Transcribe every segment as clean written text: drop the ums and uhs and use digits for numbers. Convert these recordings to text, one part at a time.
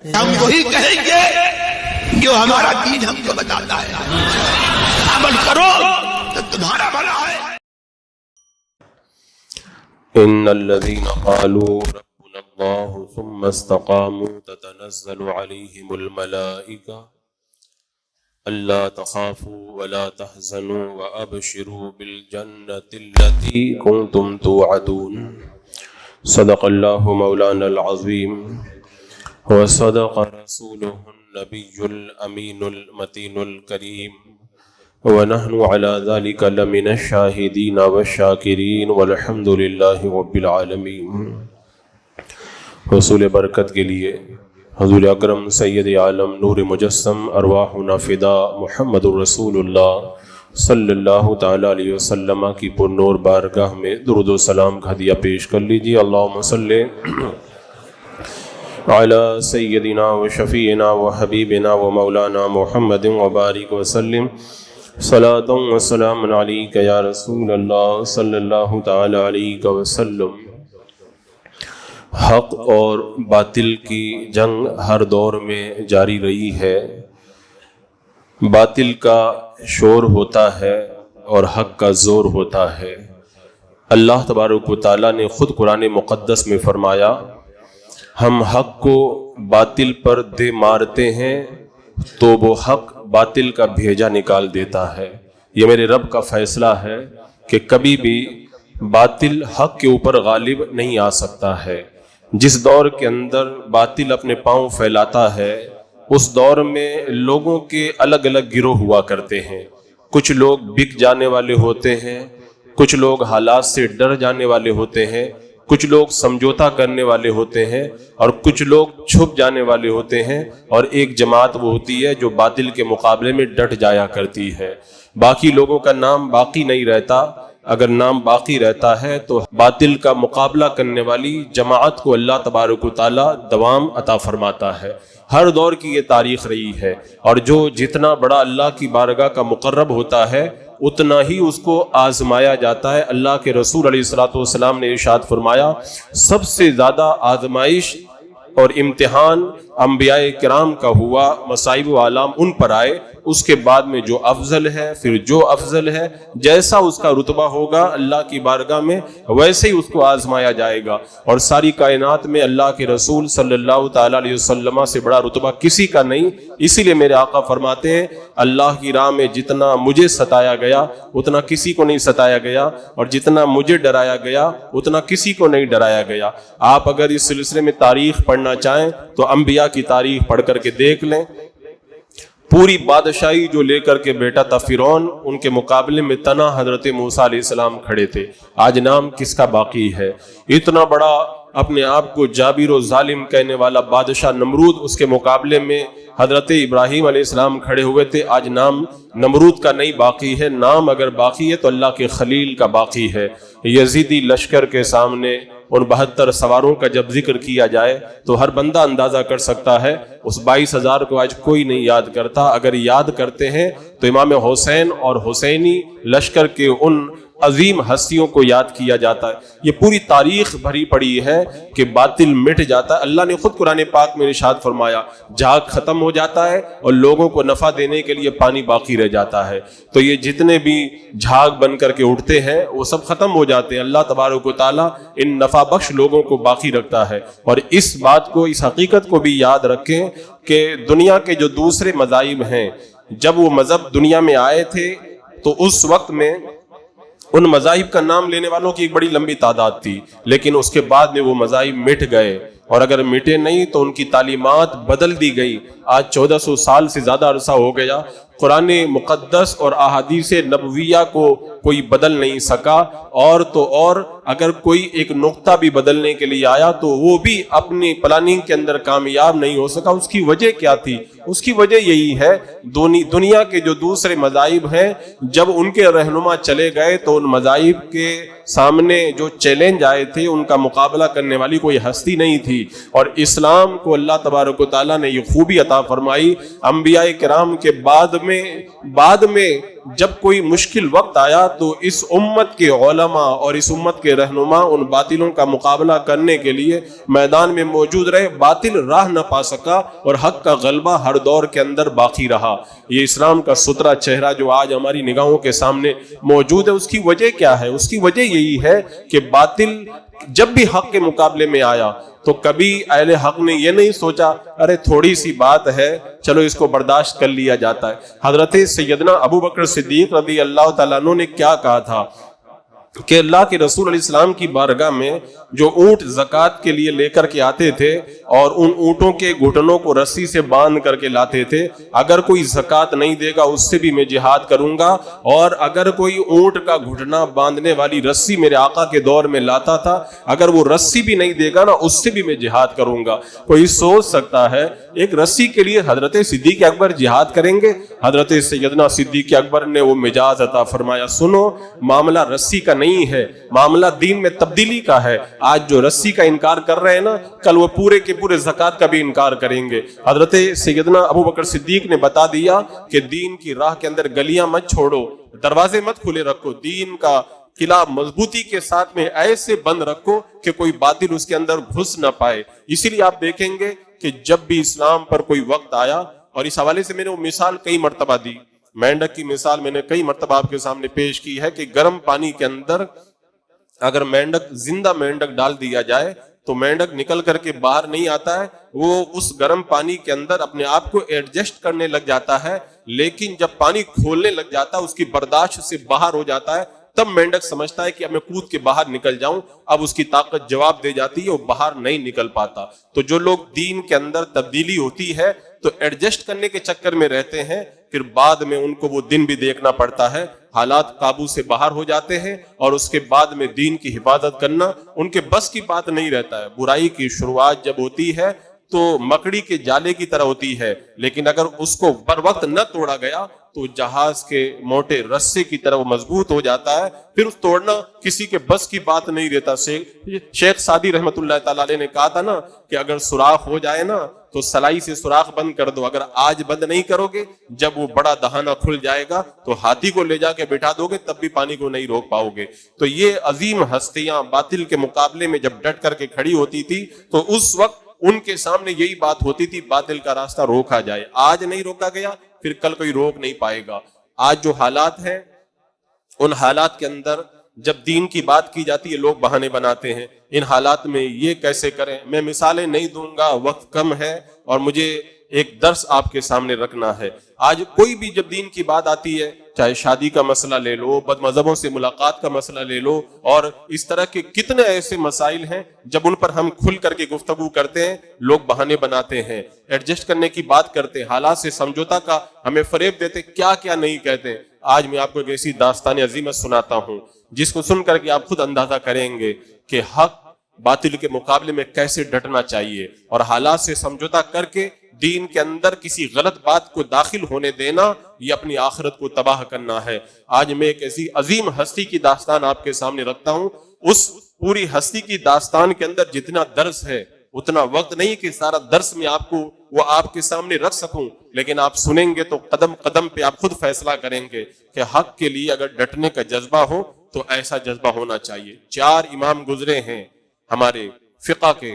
ہم وہی کہیں گے جو ہمارا دین ہم کو بتاتا ہے، عمل کرو تو تمہارا بھلا ہے۔ ان الذين قالوا ربنا الله ثم استقاموا تتنزل عليهم الملائكة الا تخافوا ولا تحزنوا وابشروا بالجنة التي كنتم توعدون۔ صدق الله مولانا العظيم وصدق رسوله النبي الأمين المتين الكريم، ونحن على ذلك لمن الشاهدين والشاكرين والحمد لله رب العالمين۔ حصول برکت کے لیے حضور اکرم سید عالم نور مجسم ارواحنا فدا محمد الرسول اللہ صلی اللہ تعالیٰ علیہ وسلم کی پر نور بارگاہ میں درود و سلام کا ہدیہ پیش کر لیجیے۔ اللہم صلی علی سیدنا و شفیعنا و حبیبنا و مولانا محمد وبارک وسلم، صلاۃ و سلام علیک یا رسول اللہ صلی اللہ تعالی علیہ وسلم۔ حق اور باطل کی جنگ ہر دور میں جاری رہی ہے۔ باطل کا شور ہوتا ہے اور حق کا زور ہوتا ہے۔ اللہ تبارک و تعالیٰ نے خود قرآن مقدس میں فرمایا، ہم حق کو باطل پر دے مارتے ہیں تو وہ حق باطل کا بھیجا نکال دیتا ہے۔ یہ میرے رب کا فیصلہ ہے کہ کبھی بھی باطل حق کے اوپر غالب نہیں آ سکتا ہے۔ جس دور کے اندر باطل اپنے پاؤں پھیلاتا ہے، اس دور میں لوگوں کے الگ الگ گروہ ہوا کرتے ہیں۔ کچھ لوگ بک جانے والے ہوتے ہیں، کچھ لوگ حالات سے ڈر جانے والے ہوتے ہیں، کچھ لوگ سمجھوتا کرنے والے ہوتے ہیں، اور کچھ لوگ چھپ جانے والے ہوتے ہیں، اور ایک جماعت وہ ہوتی ہے جو باطل کے مقابلے میں ڈٹ جایا کرتی ہے۔ باقی لوگوں کا نام باقی نہیں رہتا۔ اگر نام باقی رہتا ہے تو باطل کا مقابلہ کرنے والی جماعت کو اللہ تبارک و تعالی دوام عطا فرماتا ہے۔ ہر دور کی یہ تاریخ رہی ہے، اور جو جتنا بڑا اللہ کی بارگاہ کا مقرب ہوتا ہے اتنا ہی اس کو آزمایا جاتا ہے۔ اللہ کے رسول علیہ الصلوۃ والسلام نے ارشاد فرمایا، سب سے زیادہ آزمائش اور امتحان انبیاء کرام کا ہوا، مصائب و آلام ان پر آئے، اس کے بعد میں جو افضل ہے، پھر جو افضل ہے، جیسا اس کا رتبہ ہوگا اللہ کی بارگاہ میں ویسے ہی اس کو آزمایا جائے گا۔ اور ساری کائنات میں اللہ کے رسول صلی اللہ تعالیٰ علیہ وسلم سے بڑا رتبہ کسی کا نہیں۔ اسی لیے میرے آقا فرماتے ہیں، اللہ کی راہ میں جتنا مجھے ستایا گیا اتنا کسی کو نہیں ستایا گیا، اور جتنا مجھے ڈرایا گیا اتنا کسی کو نہیں ڈرایا گیا۔ آپ اگر اس سلسلے میں تاریخ پڑھنا چاہیں تو انبیاء کی تاریخ پڑھ کر کے دیکھ لیں۔ پوری بادشاہی جو لے کر کے بیٹا تھا فرعون، ان کے مقابلے میں تنہا حضرت موسیٰ علیہ السلام کھڑے تھے۔ آج نام کس کا باقی ہے؟ اتنا بڑا اپنے آپ کو جابر و ظالم کہنے والا بادشاہ نمرود، اس کے مقابلے میں حضرت ابراہیم علیہ السلام کھڑے ہوئے تھے۔ آج نام نمرود کا نہیں باقی ہے۔ نام اگر باقی ہے تو اللہ کے خلیل کا باقی ہے۔ یزیدی لشکر کے سامنے ان 72 سواروں کا جب ذکر کیا جائے تو ہر بندہ اندازہ کر سکتا ہے اس 22,000 کو آج کوئی نہیں یاد کرتا۔ اگر یاد کرتے ہیں تو امام حسین اور حسینی لشکر کے ان عظیم ہستیوں کو یاد کیا جاتا ہے۔ یہ پوری تاریخ بھری پڑی ہے کہ باطل مٹ جاتا ہے۔ اللہ نے خود قرآن پاک میں ارشاد فرمایا، جھاگ ختم ہو جاتا ہے اور لوگوں کو نفع دینے کے لیے پانی باقی رہ جاتا ہے۔ تو یہ جتنے بھی جھاگ بن کر کے اٹھتے ہیں وہ سب ختم ہو جاتے ہیں۔ اللہ تبارک و تعالیٰ ان نفع بخش لوگوں کو باقی رکھتا ہے۔ اور اس بات کو، اس حقیقت کو بھی یاد رکھیں کہ دنیا کے جو دوسرے مذاہب ہیں، جب وہ مذہب دنیا میں آئے تھے تو اس وقت میں ان مذاہب کا نام لینے والوں کی ایک بڑی لمبی تعداد تھی، لیکن اس کے بعد میں وہ مذاہب مٹ گئے، اور اگر مٹے نہیں تو ان کی تعلیمات بدل دی گئی۔ آج 1400 سال سے زیادہ عرصہ ہو گیا، قرآن مقدس اور احادیث نبویہ کو کوئی بدل نہیں سکا، اور تو اور اگر کوئی ایک نقطہ بھی بدلنے کے لیے آیا تو وہ بھی اپنی پلاننگ کے اندر کامیاب نہیں ہو سکا۔ اس کی وجہ کیا تھی؟ اس کی وجہ یہی ہے، دنیا کے جو دوسرے مذاہب ہیں جب ان کے رہنما چلے گئے تو ان مذاہب کے سامنے جو چیلنج آئے تھے ان کا مقابلہ کرنے والی کوئی ہستی نہیں تھی۔ اور اسلام کو اللہ تبارک و تعالیٰ نے یہ خوبی عطا فرمائی، انبیاء کرام کے بعد ہمیں بعد میں جب کوئی مشکل وقت آیا تو اس امت کے علماء اور اس امت کے رہنما ان باطلوں کا مقابلہ کرنے کے لیے میدان میں موجود رہے. باطل راہ نہ پا سکا اور حق کا غلبہ ہر دور کے اندر باقی رہا. یہ اسلام کا سترا چہرہ جو آج ہماری نگاہوں کے سامنے موجود ہے، اس کی وجہ کیا ہے؟ اس کی وجہ یہی ہے کہ باطل جب بھی حق کے مقابلے میں آیا تو کبھی اہل حق نے یہ نہیں سوچا ارے تھوڑی سی بات ہے چلو اس کو برداشت کر لیا جاتا ہے. حضرت سیدنا ابو بکر صدیق رضی اللہ تعالیٰ عنہ نے کیا کہا تھا کہ اللہ کے رسول علیہ السلام کی بارگاہ میں جو اونٹ زکوٰۃ کے لیے لے کر کے آتے تھے اور ان اونٹوں کے گھٹنوں کو رسی سے باندھ کر کے لاتے تھے، اگر کوئی زکوٰۃ نہیں دے گا اس سے بھی میں جہاد کروں گا، اور اگر کوئی اونٹ کا گھٹنا باندھنے والی رسی میرے آقا کے دور میں لاتا تھا، اگر وہ رسی بھی نہیں دے گا نا اس سے بھی میں جہاد کروں گا. کوئی سوچ سکتا ہے ایک رسی کے لیے حضرت صدیق اکبر جہاد کریں گے؟ حضرت سیدنا صدیق اکبر نے وہ مجاز عطا فرمایا، سنو معاملہ رسی کا نہیں ہے، معاملہ دین میں تبدیلی کا ہے. آج جو رسی کا انکار کر رہے ہیں نا، کل وہ پورے کے پورے زکوٰۃ کا بھی انکار کریں گے. حضرت سیدنا ابو بکر صدیق نے بتا دیا کہ دین کی راہ کے اندر گلیاں مت چھوڑو، دروازے مت کھلے رکھو، دین کا قلعہ مضبوطی کے ساتھ میں ایسے بند رکھو کہ کوئی باطل اس کے اندر گھس نہ پائے. اسی لیے آپ دیکھیں گے کہ جب بھی اسلام پر کوئی وقت آیا، اور اس حوالے سے میں نے وہ مثال کئی مرتبہ دی، مینڈک کی مثال میں نے کئی مرتبہ آپ کے سامنے پیش کی ہے کہ گرم پانی کے اندر اگر مینڈک زندہ مینڈک ڈال دیا جائے تو مینڈک نکل کر کے باہر نہیں آتا ہے، وہ اس گرم پانی کے اندر اپنے آپ کو ایڈجسٹ کرنے لگ جاتا ہے، لیکن جب پانی کھولنے لگ جاتا ہے اس کی برداشت سے باہر ہو جاتا ہے، تب مینڈک سمجھتا ہے کہ اب میں کود کے باہر نکل جاؤں. اب اس کی طاقت جواب دے جاتی ہے، وہ باہر نہیں نکل پاتا. تو جو لوگ دین کے اندر تبدیلی ہوتی ہے تو ایڈجسٹ کرنے کے چکر میں رہتے ہیں، پھر بعد میں ان کو وہ دن بھی دیکھنا پڑتا ہے، حالات قابو سے باہر ہو جاتے ہیں اور اس کے بعد میں دین کی حفاظت کرنا ان کے بس کی بات نہیں رہتا ہے. برائی کی شروعات جب ہوتی ہے تو مکڑی کے جالے کی طرح ہوتی ہے، لیکن اگر اس کو بر وقت نہ توڑا گیا تو جہاز کے موٹے رسے کی طرح وہ مضبوط ہو جاتا ہے، پھر اس توڑنا کسی کے بس کی بات نہیں رہتا. شیخ سعدی رحمت اللہ تعالی علیہ نے کہا تھا نا کہ اگر سوراخ ہو جائے نا تو سلائی سے سوراخ بند کر دو، اگر آج بند نہیں کرو گے جب وہ بڑا دہانہ کھل جائے گا تو ہاتھی کو لے جا کے بٹھا دو گے تب بھی پانی کو نہیں روک پاؤ گے. تو یہ عظیم ہستیاں باطل کے مقابلے میں جب ڈٹ کر کے کھڑی ہوتی تھی تو اس وقت ان کے سامنے یہی بات ہوتی تھی باطل کا راستہ روکا جائے. آج نہیں روکا گیا پھر کل کوئی روک نہیں پائے گا. آج جو حالات ہیں ان حالات کے اندر جب دین کی بات کی جاتی ہے لوگ بہانے بناتے ہیں، ان حالات میں یہ کیسے کریں. میں مثالیں نہیں دوں گا، وقت کم ہے اور مجھے ایک درس آپ کے سامنے رکھنا ہے. آج کوئی بھی جب دین کی بات آتی ہے، چاہے شادی کا مسئلہ لے لو، بد مذہبوں سے ملاقات کا مسئلہ لے لو، اور اس طرح کے کتنے ایسے مسائل ہیں جب ان پر ہم کھل کر کے گفتگو کرتے ہیں لوگ بہانے بناتے ہیں، ایڈجسٹ کرنے کی بات کرتے ہیں، حالات سے سمجھوتا کا ہمیں فریب دیتے، کیا کیا نہیں کہتے. آج میں آپ کو ایک ایسی داستان عظیمت سناتا ہوں جس کو سن کر کے آپ خود اندازہ کریں گے کہ حق باطل کے مقابلے میں کیسے ڈٹنا چاہیے، اور حالات سے سمجھوتا کر کے دین کے اندر کسی غلط بات کو داخل ہونے دینا یہ اپنی آخرت کو تباہ کرنا ہے. آج میں ایک ایسی عظیم ہستی کی داستان آپ کے سامنے رکھتا ہوں. اس پوری ہستی کی داستان کے اندر جتنا درس ہے اتنا وقت نہیں کہ سارا درس میں آپ کو وہ آپ کے سامنے رکھ سکوں، لیکن آپ سنیں گے تو قدم قدم پہ آپ خود فیصلہ کریں گے کہ حق کے لیے اگر ڈٹنے کا جذبہ ہو تو ایسا جذبہ ہونا چاہیے. 4 امام گزرے ہیں ہمارے فقہ کے،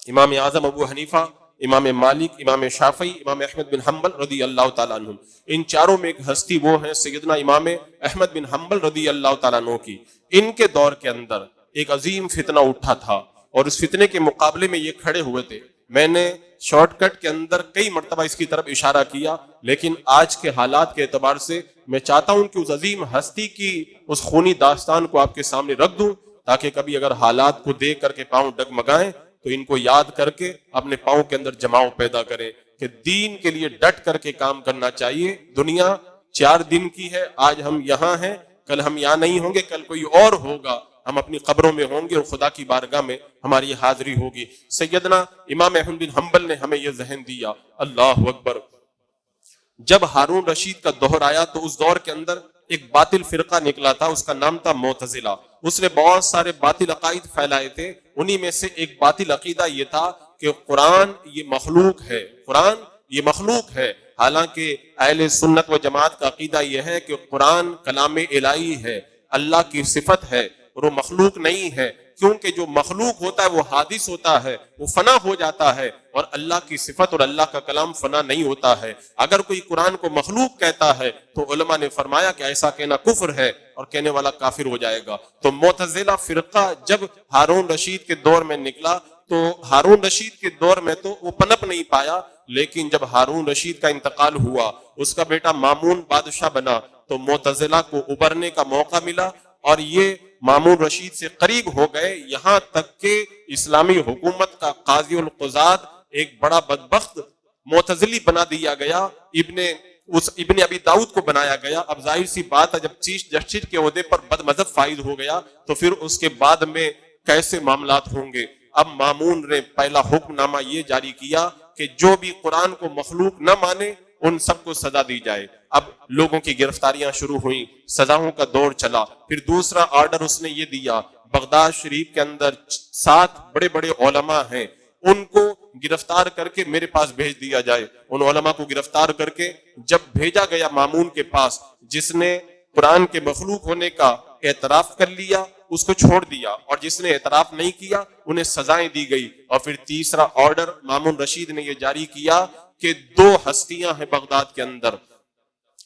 امام اعظم ابو حنیفہ، امام مالک، امام شافعی، امام احمد بن حنبل رضی اللہ تعالیٰ عنہ. ان چاروں میں ایک ہستی وہ ہیں سیدنا امام احمد بن حنبل رضی اللہ تعالیٰ عنہ کی. ان کے دور کے اندر ایک عظیم فتنہ اٹھا تھا اور اس فتنے کے مقابلے میں یہ کھڑے ہوئے تھے. میں نے شارٹ کٹ کے اندر کئی مرتبہ اس کی طرف اشارہ کیا، لیکن آج کے حالات کے اعتبار سے میں چاہتا ہوں کہ اس عظیم ہستی کی اس خونی داستان کو آپ کے سامنے رکھ دوں تاکہ کبھی اگر حالات کو دیکھ کر کے پاؤں ڈگمگائیں تو ان کو یاد کر کے اپنے پاؤں کے اندر جماؤ پیدا کریں کہ دین کے لیے ڈٹ کر کے کام کرنا چاہیے. دنیا 4 دن کی ہے، آج ہم یہاں ہیں، کل ہم یہاں نہیں ہوں گے، کل کوئی اور ہوگا، ہم اپنی قبروں میں ہوں گے اور خدا کی بارگاہ میں ہماری حاضری ہوگی. سیدنا امام احمد بن حنبل نے ہمیں یہ ذہن دیا. اللہ اکبر. جب ہارون رشید کا دور آیا تو اس دور کے اندر ایک باطل فرقہ نکلا تھا، اس کا نام تھا معتزلہ. اس نے بہت سارے باطل عقائد پھیلائے تھے. انہی میں سے ایک باطل عقیدہ یہ تھا کہ قرآن یہ مخلوق ہے، قرآن یہ مخلوق ہے. حالانکہ اہل سنت و جماعت کا عقیدہ یہ ہے کہ قرآن کلام الہی ہے، اللہ کی صفت ہے اور وہ مخلوق نہیں ہے، کیونکہ جو مخلوق ہوتا ہے وہ حادث ہوتا ہے، وہ فنا ہو جاتا ہے، اور اللہ کی صفت اور اللہ کا کلام فنا نہیں ہوتا ہے۔ اگر کوئی قرآن کو مخلوق کہتا ہے تو علماء نے فرمایا کہ ایسا کہنا کفر ہے اور کہنے والا کافر ہو جائے گا۔ تو معتزلہ فرقہ جب ہارون رشید کے دور میں نکلا تو ہارون رشید کے دور میں تو وہ پنپ نہیں پایا، لیکن جب ہارون رشید کا انتقال ہوا، اس کا بیٹا مامون بادشاہ بنا، تو معتزلہ کو ابھرنے کا موقع ملا اور یہ مامون رشید سے قریب ہو گئے، یہاں تک کہ اسلامی حکومت کا قاضی القضات ایک بڑا بدبخت معتزلی بنا دیا گیا، ابن ابی داؤد کو بنایا گیا۔ اب ظاہر سی بات ہے جب چیف جسٹس کے عہدے پر بد مذہب فائز ہو گیا تو پھر اس کے بعد میں کیسے معاملات ہوں گے۔ اب مامون نے پہلا حکم نامہ یہ جاری کیا کہ جو بھی قرآن کو مخلوق نہ مانے ان سب کو سزا دی جائے۔ اب لوگوں کی گرفتاریاں شروع ہوئیں، سزاؤں کا دور چلا۔ پھر دوسرا آرڈر اس نے یہ دیا، بغداد شریف کے اندر 7 بڑے بڑے علماء ہیں، ان کو گرفتار کر کے میرے پاس بھیج دیا جائے۔ ان علماء کو گرفتار کر کے جب بھیجا گیا مامون کے پاس، جس نے قرآن کے مخلوق ہونے کا اعتراف کر لیا اس کو چھوڑ دیا، اور جس نے اعتراف نہیں کیا انہیں سزائیں دی گئی۔ اور پھر تیسرا آرڈر مامون رشید نے یہ جاری کیا کہ 2 ہستیاں ہیں بغداد کے اندر،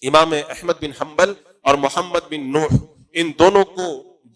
امام احمد بن حنبل اور محمد بن نوح، ان دونوں کو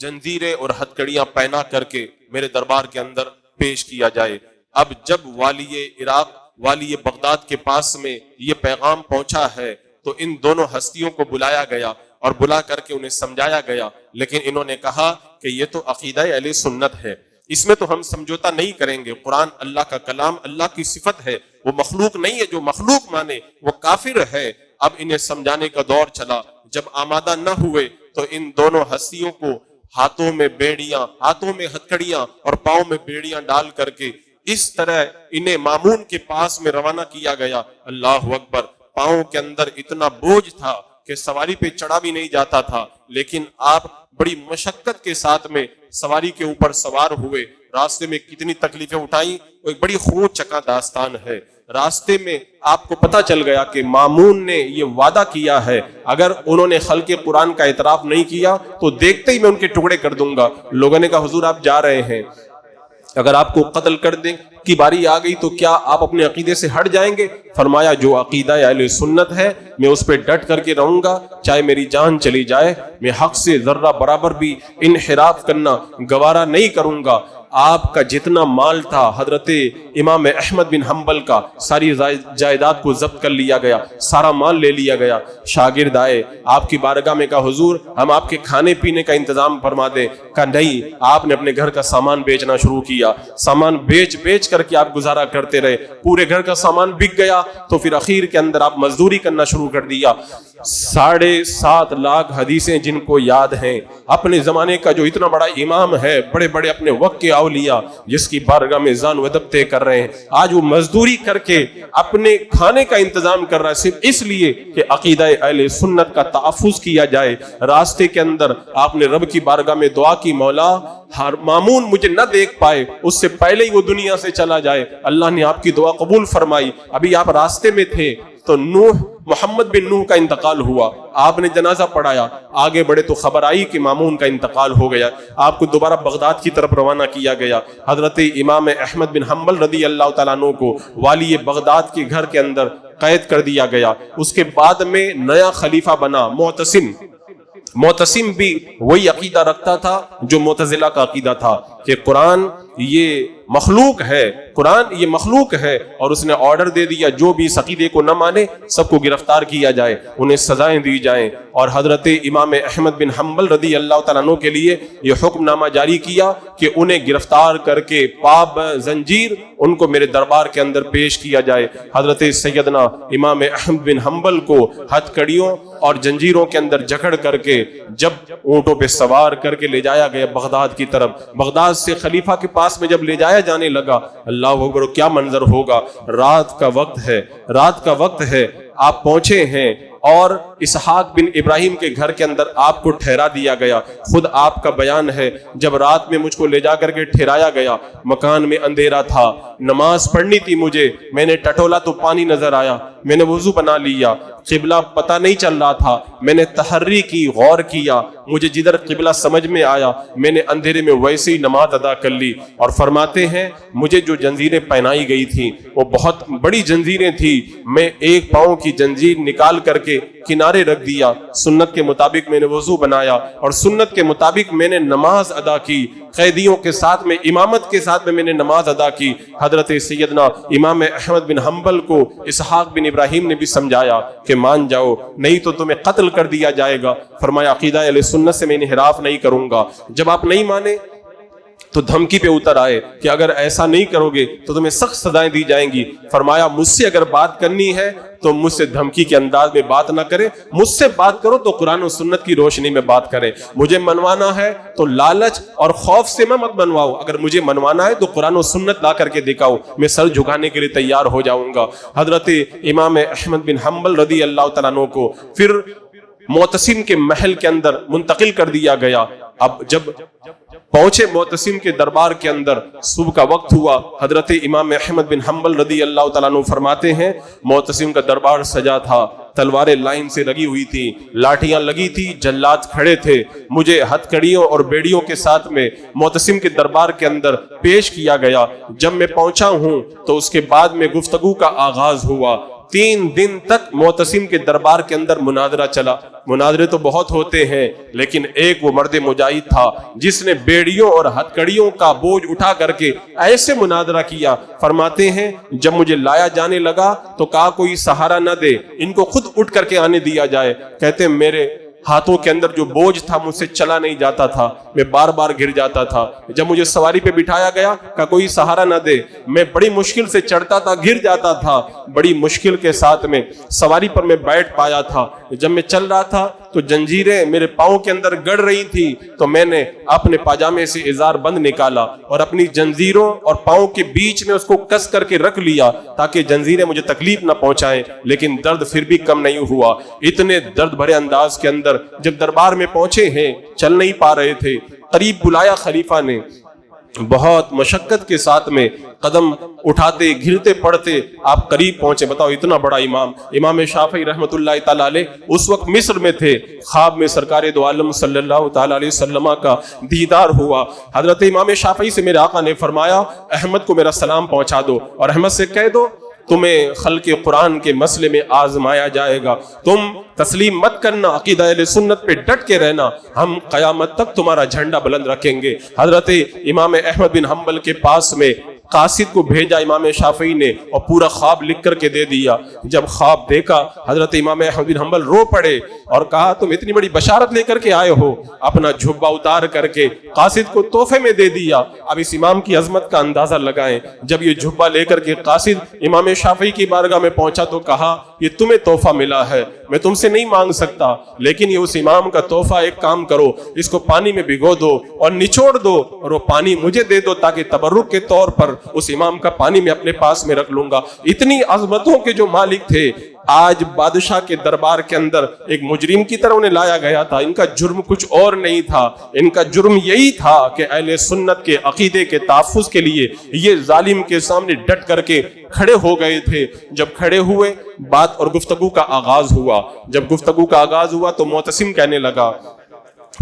جنزیریں اور ہتھکڑیاں پہنا کر کے میرے دربار کے اندر پیش کیا جائے۔ اب جب والی عراق، والی بغداد کے پاس میں یہ پیغام پہنچا ہے تو ان دونوں ہستیوں کو بلایا گیا اور بلا کر کے انہیں سمجھایا گیا، لیکن انہوں نے کہا کہ یہ تو عقیدہ اہل سنت ہے، اس میں تو ہم سمجھوتا نہیں کریں گے، قرآن اللہ کا کلام، اللہ کی صفت ہے، وہ مخلوق نہیں ہے، جو مخلوق مانے وہ کافر ہے۔ اب انہیں سمجھانے کا دور چلا، جب آمادہ نہ ہوئے تو ان دونوں ہستیوں کو ہاتھوں میں بیڑیاں، ہاتھوں میں ہتھکڑیاں اور پاؤں میں بیڑیاں ڈال کر کے اس طرح انہیں مامون کے پاس میں روانہ کیا گیا۔ اللہ اکبر! پاؤں کے اندر اتنا بوجھ تھا کہ سواری پہ چڑھا بھی نہیں جاتا تھا، لیکن آپ بڑی مشقت کے ساتھ میں سواری کے اوپر سوار ہوئے۔ راستے میں کتنی تکلیفیں اٹھائیں وہ ایک بڑی خون چکا داستان ہے۔ راستے میں آپ کو پتہ چل گیا کہ مامون نے یہ وعدہ کیا ہے اگر انہوں نے خلق قرآن کا اعتراف نہیں کیا تو دیکھتے ہی میں ان کے ٹکڑے کر دوں گا۔ لوگوں نے کہا حضور آپ جا رہے ہیں، اگر آپ کو قتل کر دیں کی باری آ گئی تو کیا آپ اپنے عقیدے سے ہٹ جائیں گے؟ فرمایا جو عقیدہ اہل سنت ہے میں اس پہ ڈٹ کر کے رہوں گا، چاہے میری جان چلی جائے، میں حق سے ذرہ برابر بھی انحراف کرنا گوارا نہیں کروں گا۔ آپ کا جتنا مال تھا حضرت امام احمد بن حنبل کا، ساری جائیداد کو ضبط کر لیا گیا، سارا مال لے لیا گیا۔ شاگرد آئے آپ کی بارگاہ میں، کہا حضور ہم آپ کے کھانے پینے کا انتظام فرما دیں۔ کہا نہیں، آپ نے اپنے گھر کا سامان بیچنا شروع کیا، سامان بیچ کر کے آپ گزارا کرتے رہے، پورے گھر کا سامان بک گیا تو پھر اخیر کے اندر آپ مزدوری کرنا شروع کر دیا۔ 7.5 لاکھ حدیثیں جن کو یاد ہیں، اپنے زمانے کا جو اتنا بڑا امام ہے، بڑے بڑے اپنے وقت کے اولیاء جس کی بارگاہ میں زان و ادب طے کر رہے ہیں، آج وہ مزدوری کر کے اپنے کھانے کا انتظام کر رہا ہے صرف اس لیے کہ عقیدہ اہل سنت کا تحفظ کیا جائے۔ راستے کے اندر آپ نے رب کی بارگاہ میں دعا کی، مولا ہر مامون مجھے نہ دیکھ پائے، اس سے پہلے ہی وہ دنیا سے چلا جائے۔ اللہ نے آپ کی دعا قبول فرمائی۔ ابھی آپ راستے میں تھے تو محمد بن نوح کا انتقال ہوا، آپ نے جنازہ پڑھایا، آگے بڑھے تو خبر آئی کہ مامون کا انتقال ہو گیا، آپ کو دوبارہ بغداد کی طرف روانہ کیا گیا۔ حضرت امام احمد بن حنبل رضی اللہ تعالیٰ عنہ کو والی بغداد کے گھر کے اندر قید کر دیا گیا۔ اس کے بعد میں نیا خلیفہ بنا معتصم بھی وہی عقیدہ رکھتا تھا جو معتزلہ کا عقیدہ تھا کہ قرآن یہ مخلوق ہے، قرآن یہ مخلوق ہے، اور اس نے آرڈر دے دیا جو بھی اس عقیدے کو نہ مانے سب کو گرفتار کیا جائے، انہیں سزائیں دی جائیں۔ اور حضرت امام احمد بن حنبل رضی اللہ تعالیٰ عنہ کے لیے یہ حکم نامہ جاری کیا کہ انہیں گرفتار کر کے پاب زنجیر ان کو میرے دربار کے اندر پیش کیا جائے۔ حضرت سیدنا امام احمد بن حنبل کو ہتھ کڑیوں اور جنجیروں کے اندر جکڑ کر کے جب اونٹوں پہ سوار کر کے لے جایا گیا بغداد کی طرف، بغداد سے خلیفہ کے پاس میں جب لے جایا جانے لگا، اللہ اکبر کیا منظر ہوگا، رات کا وقت ہے، آپ پہنچے ہیں اور اسحاق بن ابراہیم کے گھر کے اندر آپ کو ٹھہرا دیا گیا۔ خود آپ کا بیان ہے جب رات میں مجھ کو لے جا کر کے ٹھہرایا گیا، مکان میں اندھیرا تھا، نماز پڑھنی تھی مجھے، میں نے ٹٹولا تو پانی نظر آیا، میں نے وضو بنا لیا، قبلہ پتہ نہیں چل رہا تھا، میں نے تحری کی، غور کیا، مجھے جدھر قبلہ سمجھ میں آیا میں نے اندھیرے میں ویسے ہی نماز ادا کر لی۔ اور فرماتے ہیں مجھے جو جنزیریں پہنائی گئی تھیں وہ بہت بڑی جنزیریں تھیں، میں ایک پاؤں کی جنزیر نکال کر کے کنارے رکھ دیا، سنت کے مطابق میں نے وضو بنایا اور سنت کے مطابق میں نے نماز ادا کی، قیدیوں کے ساتھ میں امامت کے ساتھ میں نے نماز ادا کی۔ حضرت سیدنا امام احمد بن حنبل کو اسحاق بن ابراہیم نے بھی سمجھایا کہ مان جاؤ نہیں تو تمہیں قتل کر دیا جائے گا۔ فرمایا عقیدہ اہل سنت سے میں انحراف نہیں کروں گا۔ جب آپ نہیں مانے تو دھمکی پہ اتر آئے کہ اگر ایسا نہیں کرو گے تو تمہیں سخت سزائیں دی جائیں گی۔ فرمایا مجھ سے اگر بات کرنی ہے تو مجھ سے دھمکی کے انداز میں بات نہ کرے، مجھ سے بات کرو تو قرآن و سنت کی روشنی میں بات کرے۔ مجھے منوانا ہے تو لالچ اور خوف سے میں مت منواؤ، اگر مجھے منوانا ہے تو قرآن و سنت لا کر کے دکھاؤ، میں سر جھکانے کے لیے تیار ہو جاؤں گا۔ حضرت امام احمد بن حنبل رضی اللہ تعالیٰ عنہ کو پھر معتصم کے محل کے اندر منتقل کر دیا گیا۔ اب جب پہنچے معتصم کے دربار کے اندر، صبح کا وقت ہوا، حضرت امام احمد بن حنبل رضی اللہ تعالیٰ عنہ فرماتے ہیں معتصم کا دربار سجا تھا، تلواریں لائن سے لگی ہوئی تھی، لاٹھیاں لگی تھی، جلاد کھڑے تھے، مجھے ہتھکڑیوں اور بیڑیوں کے ساتھ میں معتصم کے دربار کے اندر پیش کیا گیا۔ جب میں پہنچا ہوں تو اس کے بعد میں گفتگو کا آغاز ہوا۔ 3 دن تک معتصم کے دربار کے اندر مناظرہ چلا۔ مناظرے تو بہت ہوتے ہیں لیکن ایک وہ مرد مجاہد تھا جس نے بیڑیوں اور ہتھکڑیوں کا بوجھ اٹھا کر کے ایسے مناظرہ کیا۔ فرماتے ہیں جب مجھے لایا جانے لگا تو کہا کوئی سہارا نہ دے، ان کو خود اٹھ کر کے آنے دیا جائے۔ کہتے ہیں میرے ہاتھوں کے اندر جو بوجھ تھا مجھ سے چلا نہیں جاتا تھا، میں بار بار گر جاتا تھا۔ جب مجھے سواری پہ بٹھایا گیا کہ کوئی سہارا نہ دے، میں بڑی مشکل سے چڑھتا تھا، گر جاتا تھا، بڑی مشکل کے ساتھ میں سواری پر میں بیٹھ پایا تھا۔ جب میں چل رہا تھا تو جنجیریں میرے پاؤں کے اندر گڑ رہی تھی، تو میں نے اپنے پاجامے سے ازار بند نکالا اور اپنی جنجیروں اور پاؤں کے بیچ میں اس کو کس کر کے رکھ لیا تاکہ جنجیریں مجھے تکلیف نہ پہنچائیں، لیکن درد پھر بھی کم نہیں ہوا۔ اتنے درد بھرے انداز کے اندر جب دربار میں پہنچے ہیں، چل نہیں پا رہے تھے، قریب بلایا خلیفہ نے، بہت مشقت کے ساتھ میں قدم اٹھاتے گرتے پڑتے آپ قریب پہنچے۔ بتاؤ اتنا بڑا امام، امام شافعی رحمۃ اللہ تعالیٰ علیہ اس وقت مصر میں تھے، خواب میں سرکار دو عالم صلی اللہ تعالیٰ علیہ وسلم کا دیدار ہوا۔ حضرت امام شافعی سے میرے آقا نے فرمایا احمد کو میرا سلام پہنچا دو اور احمد سے کہہ دو تمہیں خلق قرآن کے مسئلے میں آزمایا جائے گا، تم تسلیم مت کرنا، عقیدہ اہل سنت پہ ڈٹ کے رہنا، ہم قیامت تک تمہارا جھنڈا بلند رکھیں گے۔ حضرت امام احمد بن حنبل کے پاس میں قاصد کو بھیجا امام شافعی نے اور پورا خواب لکھ کر کے دے دیا۔ جب خواب دیکھا حضرت امام احمد بن حنبل رو پڑے اور کہا تم اتنی بڑی بشارت لے کر کے آئے ہو، اپنا جھبا اتار کر کے قاصد کو تحفے میں دے دیا۔ اب اس امام کی عظمت کا اندازہ لگائیں، جب یہ جھبا لے کر کے قاصد امام شافعی کی بارگاہ میں پہنچا تو کہا یہ تمہیں تحفہ ملا ہے، میں تم سے نہیں مانگ سکتا، لیکن یہ اس امام کا تحفہ، ایک کام کرو اس کو پانی میں بھگو دو اور نچوڑ دو اور وہ پانی مجھے دے دو تاکہ تبرک کے طور پر اس امام کا پانی میں اپنے پاس میں رکھ لوں گا۔ اتنی عظمتوں کے جو مالک تھے، آج بادشاہ کے دربار کے اندر ایک مجرم کی طرح انہیں لایا گیا تھا۔ ان کا جرم کچھ اور نہیں تھا، ان کا جرم یہی تھا کہ اہل سنت کے عقیدے کے تحفظ کے لیے یہ ظالم کے سامنے ڈٹ کر کے کھڑے ہو گئے تھے۔ جب کھڑے ہوئے بات اور گفتگو کا آغاز ہوا، جب گفتگو کا آغاز ہوا تو معتصم کہنے لگا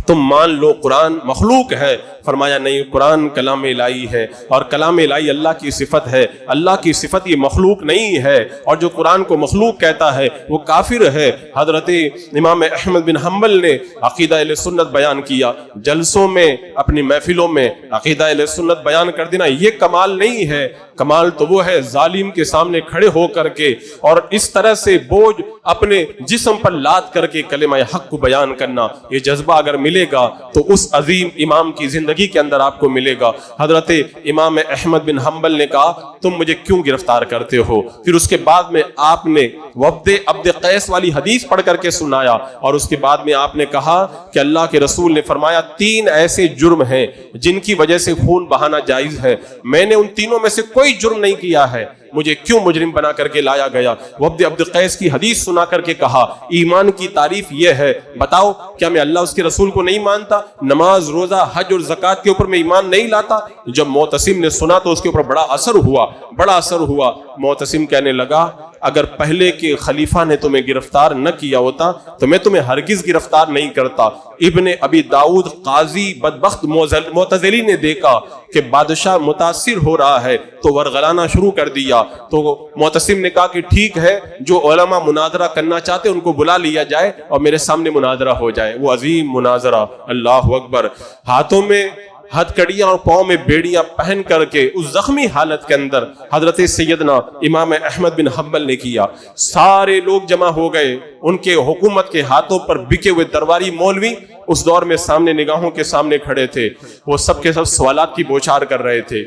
تم مان لو قرآن مخلوق ہے۔ فرمایا نہیں، قرآن کلام الہی ہے اور کلام الہی اللہ کی صفت ہے، اللہ کی صفت یہ مخلوق نہیں ہے، اور جو قرآن کو مخلوق کہتا ہے وہ کافر ہے۔ حضرت امام احمد بن حنبل نے عقیدہ اہل سنت بیان کیا، جلسوں میں اپنی محفلوں میں عقیدہ اہل سنت بیان کر دینا یہ کمال نہیں ہے، کمال تو وہ ہے ظالم کے سامنے کھڑے ہو کر کے اور اس طرح سے بوجھ اپنے جسم پر لاد کر کے کلمہ حق کو بیان کرنا۔ یہ جذبہ اگر ملے گا تو اس عظیم امام کی زندگی کے اندر آپ کو ملے گا۔ حضرت امام احمد بن حنبل نے کہا تم مجھے کیوں گرفتار کرتے ہو؟ پھر اس کے بعد میں آپ نے وفد عبد قیس والی حدیث پڑھ کر کے سنایا اور اس کے بعد میں آپ نے کہا کہ اللہ کے رسول نے فرمایا 3 ایسے جرم ہیں جن کی وجہ سے خون بہانا جائز ہے، میں نے ان تینوں میں سے کوئی جرم نہیں کیا ہے، مجھے کیوں مجرم بنا کر کے لایا گیا؟ وفد عبد قیس کی حدیث سنا کر کے کہا ایمان کی تعریف یہ ہے، بتاؤ کیا میں اللہ اس کے رسول کو نہیں مانتا؟ نماز روزہ حج اور زکوٰۃ کے اوپر میں ایمان نہیں لاتا؟ جب معتصم نے سنا تو اس کے اوپر بڑا اثر ہوا۔ معتصم کہنے لگا اگر پہلے کے خلیفہ نے تمہیں گرفتار نہ کیا ہوتا تو میں تمہیں ہرگز گرفتار نہیں کرتا۔ ابن ابی داؤد قاضی بدبخت معتزلی نے دیکھا کہ بادشاہ متاثر ہو رہا ہے تو ورغلانا شروع کر دیا، تو معتصم نے کہا کہ ٹھیک ہے، جو علماء مناظرہ کرنا چاہتے ان کو بلا لیا جائے اور میرے سامنے مناظرہ ہو جائے۔ وہ عظیم مناظرہ، اللہ اکبر، ہاتھوں میں ہتھ کڑیاں اور پاؤں میں بیڑیاں پہن کر کے اس زخمی حالت کے اندر حضرت سیدنا امام احمد بن حنبل نے کیا۔ سارے لوگ جمع ہو گئے، ان کے حکومت کے ہاتھوں پر بکے ہوئے درباری مولوی اس دور میں سامنے نگاہوں کے سامنے کھڑے تھے، وہ سب کے سب سوالات کی بوچھار کر رہے تھے۔